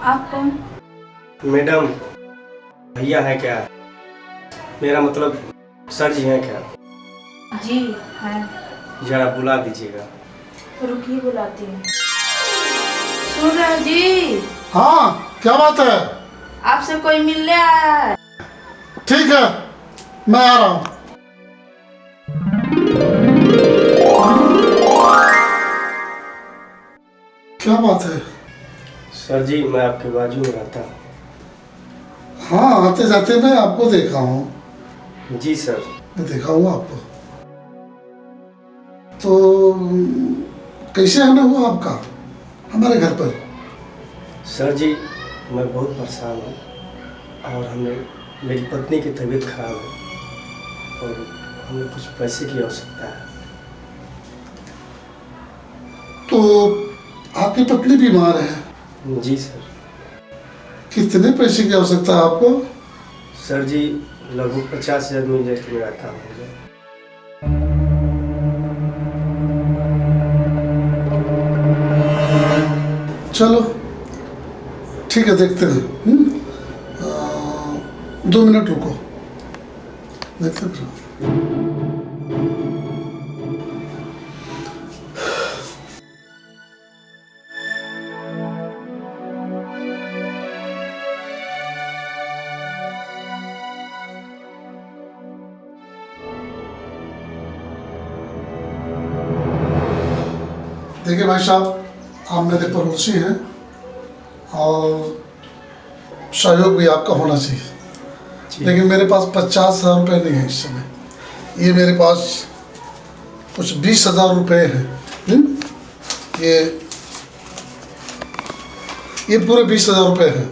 आप कौन? मैडम, भैया है क्या? मेरा मतलब सर जी हैं क्या? जी है। जरा बुला दीजिएगा। रुकिए बुलाती हूँ। सुन रहे हो जी? हाँ, क्या बात है? आपसे कोई मिलने आया है। ठीक है, मैं आ रहा हूँ। क्या बात है? सर जी, मैं आपके बाजू में रहता हूँ। हाँ, आते जाते मैं आपको देखा हूँ। जी सर। मैं देखा हूँ आपको। तो कैसे आना हुआ आपका हमारे घर पर? सर जी, मैं बहुत परेशान हूँ और मेरी पत्नी की तबीयत खराब है और हमें कुछ पैसे की आवश्यकता है। तो आपकी पत्नी बीमार है? जी सर। कितने पैसे की आवश्यकता है आपको? सर जी, लगभग 50,000 मिल जाए तो मेरा काम हो जाए। चलो ठीक है, देखते हैं। 2 मिनट रुको, देखते हैं। देखिए भाई साहब, आप मेरे पड़ोसी हैं और सहयोग भी आपका होना चाहिए, लेकिन मेरे पास 50,000 रुपये नहीं है इस समय। ये मेरे पास कुछ 20,000 रुपये हैं। ये पूरे 20,000 रुपये हैं।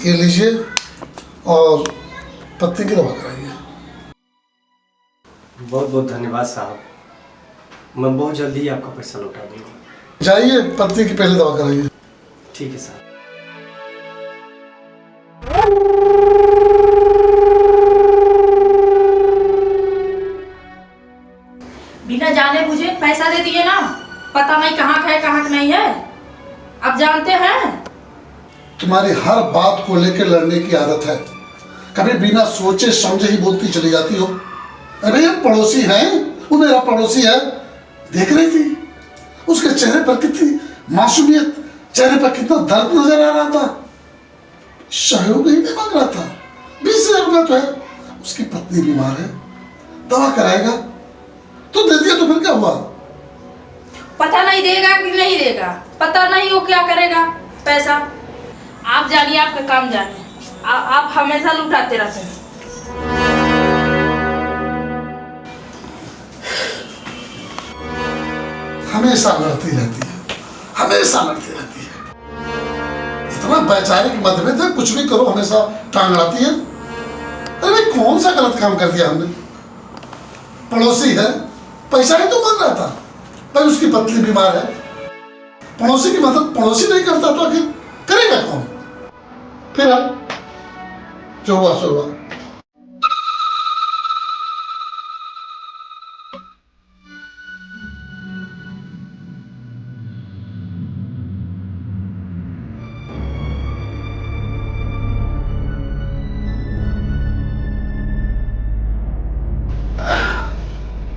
ये लीजिए और पत्नी की दवा कराइए। बहुत बहुत धन्यवाद साहब। मैं बहुत जल्दी ही आपका पैसा लौटा दूँगा। जाइए, पत्नी की पहले दवा कराइए। ठीक है साहब। बिना जाने बुझे पैसा दे दिए ना, पता नहीं कहाँ है कहाँ नहीं है। आप जानते हैं? तुम्हारी हर बात को लेकर लड़ने की आदत है। कभी बिना सोचे समझे ही बोलती चली जाती हो। अरे ये पड़ोसी हैं, वो मेरा पड़ोसी है। देख रही थी उसके चेहरे पर कितनी मासूमियत, चेहरे पर कितना दर्द नजर आ रहा था। सहयोग ही नहीं मांग रहा था। 20,000 रुपये तो है। उसकी पत्नी बीमार है, दवा कराएगा तो दे दिया, तो फिर क्या हुआ? पता नहीं देगा कि नहीं देगा, पता नहीं वो क्या करेगा पैसा। आप जानिए, आपका काम जानिए। आप हमेशा लुटाते रहते हैं। हमेशा लड़ती रहती है, हमेशा लड़ती रहती है। इतना वैचारिक मतभेद है, कुछ भी करो हमेशा टांग अड़ाती है। अरे भाई, कौन सा गलत काम कर दिया हमने? पड़ोसी है, पैसा ही तो मांग रहा था। भाई उसकी पत्नी बीमार है, पड़ोसी की मदद पड़ोसी नहीं करता तो आखिर करेगा कौन? फिर अब जो हुआ सो हुआ।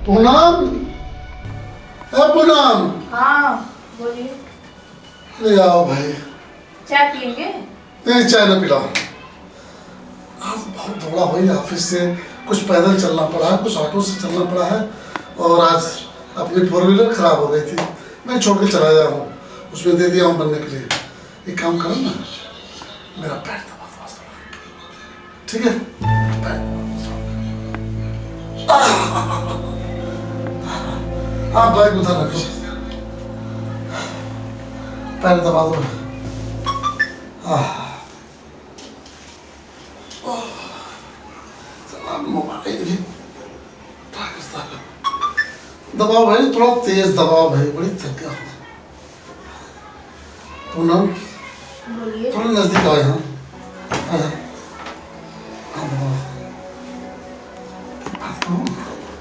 पूनम, पूनम। हाँ बोलिए। ले आओ भाई। चाय पियेंगे? नहीं, चाय न पिलाओ। आज बहुत दौड़ा हुई ऑफिस से, कुछ पैदल चलना पड़ा है, कुछ ऑटो से चलना पड़ा है, और आज अपनी 4 व्हीलर खराब हो गई थी। मैं छोड़ के चला गया हूँ, उसमें दे दिया हूँ बनने के लिए। एक काम करो ना, मेरा पैर दबा दो, ठीक है? पैर हाँ, बैग उधर रखो, पैर दबा दो। मोबाइल भी दबाओ भाई, थोड़ा तेज दबाओ भाई, बड़ी थक गया हूँ। पूनम, बोलिए। थोड़ा नजदीक आओ यहाँ।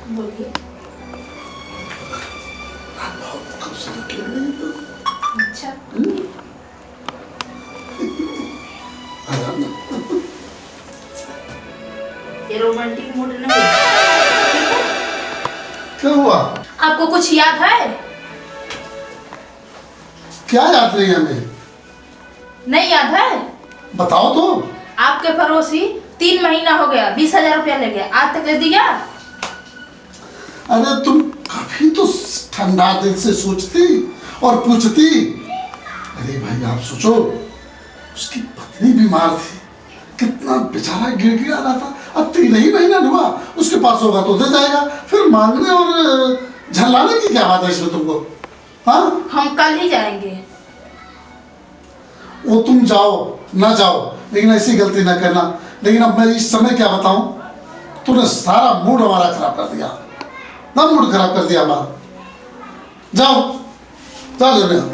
बोलिए। बहुत खूबसूरत लग रही है। अच्छा। ये रोमांटिक मूड नहीं है। क्या हुआ? आपको कुछ याद है? क्या याद नहीं हमें? नहीं याद है? बताओ तो। आपके पड़ोसी 3 महीना हो गया 20,000 रुपया ले गया, आज तक ले दिया? अरे तुम कभी तो ठंडा दिल से सोचती और पूछती। अरे भाई आप सोचो, उसकी पत्नी बीमार थी, कितना बेचारा गिड़गिड़ा रहा था। अब 3 ही महीना हुआ, उसके पास होगा तो दे जाएगा, फिर मांगने और झल्लाने की क्या बात है इसमें तुमको? हाँ, हम कल ही जाएंगे। वो तुम जाओ ना जाओ, लेकिन ऐसी गलती ना करना। लेकिन अब मैं इस समय क्या बताऊं, तूने सारा मूड हमारा खराब कर दिया ना, मूड खराब कर दिया हमारा। जाओ जाओ लेने आओ।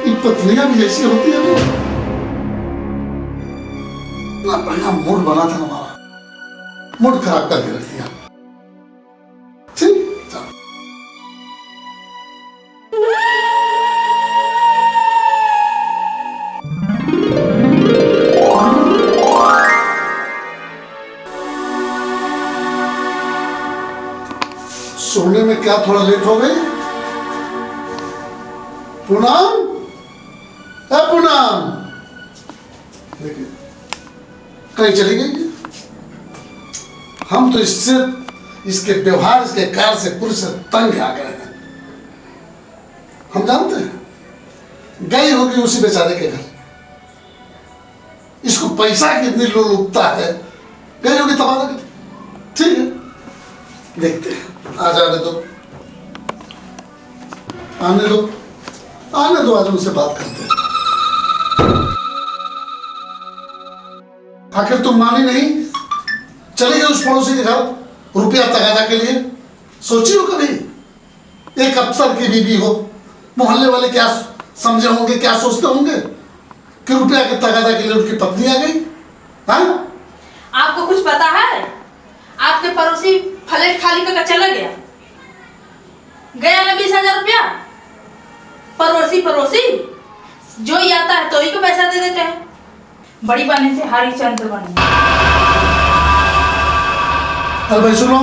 ये पत्नियां भी ऐसी होती है ना, बढ़िया मूड बना था हमारा, मूड खराब करके रख दिया। ठीक, जाओ। सोने में क्या थोड़ा लेट हो गई? पूनम, पूनम देखिए कहीं चली गई। हम तो इससे, इसके व्यवहार, इसके कार्य से पूरे से तंग आ गए हैं। हम जानते हैं गई होगी उसी बेचारे के घर, इसको पैसा कितनी लोलुपता है, गई होगी तबादला। ठीक है, देखते हैं। आ जाने दो, आने दो, आने दो, आज उनसे बात करते हैं। आखिर तुम मानी नहीं, चले गए उस पड़ोसी के घर रुपया तगादा के लिए। सोची हो कभी, एक अफसर की बीवी हो, मोहल्ले वाले क्या समझे होंगे, क्या सोचते होंगे कि रुपया के तगादा के लिए उनकी पत्नी आ गई? हाँ, आपको कुछ पता है? आपके पड़ोसी फ्लैट खाली करके चला गया, गया ना 20,000 रुपया। पड़ोसी पड़ोसी जो ही आता है तो ही को पैसा दे देते हैं। बड़ी बने से हरिचंद बने। अरे भाई सुनो,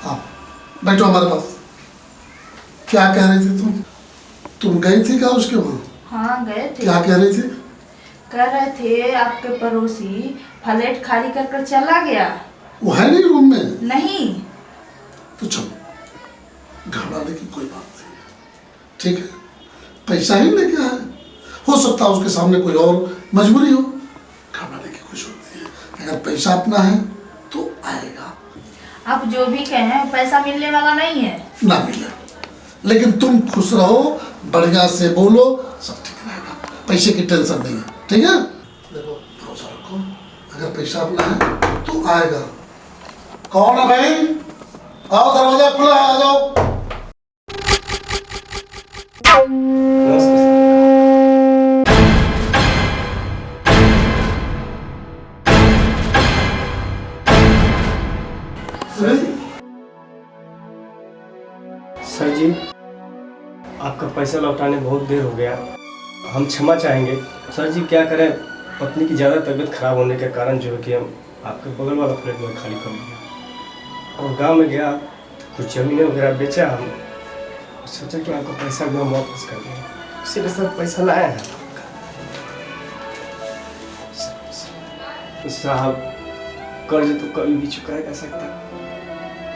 आओ बैठो हमारे पास। क्या कह रही थी तुम गई थी क्या उसके वहां? हाँ गए थे। क्या कह रही थी? कह रहे थे आपके पड़ोसी फ्लैट खाली कर चला गया। वो है नहीं रूम में? नहीं। तो चलो, घबराने की कोई बात नहीं, ठीक है? पैसा ही लेके आए, हो सकता है उसके सामने कोई और मजबूरी हो, घबराने की कुछ होती है। अगर पैसा अपना है तो आएगा। आप जो भी कहें पैसा मिलने वाला नहीं है। ना मिले, लेकिन तुम खुश रहो, बढ़िया से बोलो, सब ठीक रहेगा। पैसे की टेंशन नहीं है, ठीक है? देखो भरोसा रखो, अगर पैसा अपना है तो आएगा। कौन है भाई? आओ, दरवाजा खुला है, आ जाओ। सर जी, आपका पैसा लौटाने बहुत देर हो गया, हम क्षमा चाहेंगे। सर जी क्या करें, पत्नी की ज़्यादा तबीयत खराब होने के कारण जो है कि हम आपके बगल वाला फ्लैट में खाली कर दिया और गांव में गया, कुछ जमीन वगैरह बेचा, हम सोचा कि आपका पैसा भी हम वापस कर दें, इसीलिए सर पैसा लाए हैं। साहब कर्ज तो कभी भी चुकाया जा सकता,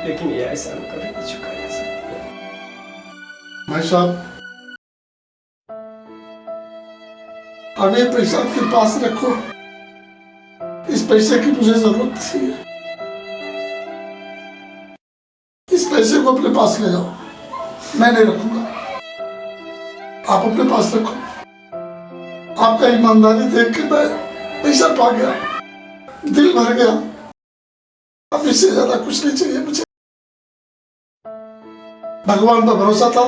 लेकिन ये ऐसा कभी भी चुकाया जा सकता। भाई साहब, अब ये पैसा आपके पास रखो, इस पैसे की मुझे जरूरत थी। इस पैसे को अपने पास ले जाओ, मैं नहीं रखूंगा, आप अपने पास रखो। आपका ईमानदारी देख के मैं पैसा पा गया, दिल भर गया। अब इससे ज्यादा कुछ नहीं चाहिए मुझे। भगवान पर भरोसा था,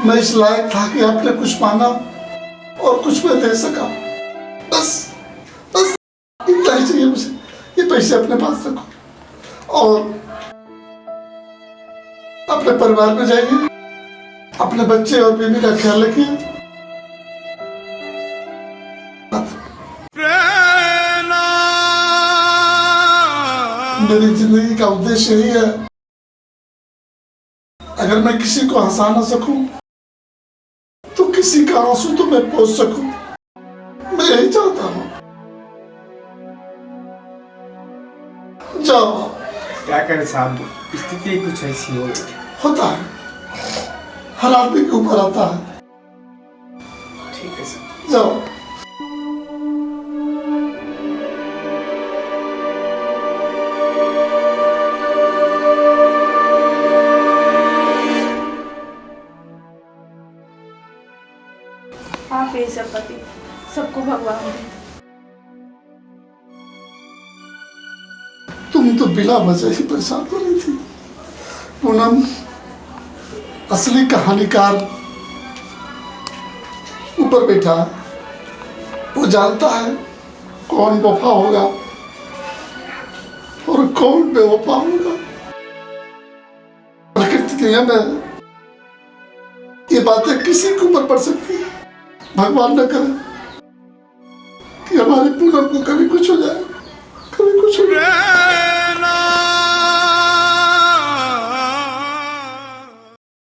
मैं इस लायक था कि आपने कुछ मांगा और कुछ मैं दे सका, बस बस इतना ही चाहिए मुझे। ये पैसे अपने पास रखो और अपने परिवार में जाइए, अपने बच्चे और बीवी का ख्याल रखिए। मेरी जिंदगी का उद्देश्य यही है, अगर मैं किसी को हंसा ना सकूं तो किसी का आंसू तो मैं पोंछ सकूं। मैं यही चाहता हूं। जाओ। क्या करें साहब, स्थिति कुछ ऐसी हो गई। होता है, हर आदमी के ऊपर आता है। ठीक है सर। जाओ। आप ये सब पति सबको भगवान दे। तुम तो बिना वजह ही परेशान हो रही थी। पूनम, असली कहानीकार ऊपर बैठा है, वो जानता है कौन वफा होगा और कौन बेवफा होगा। प्रकृति के नियम है, ये बातें किसी के ऊपर पड़ सकती है। भगवान न करे कि हमारी पूनम को कभी कुछ हो जाए।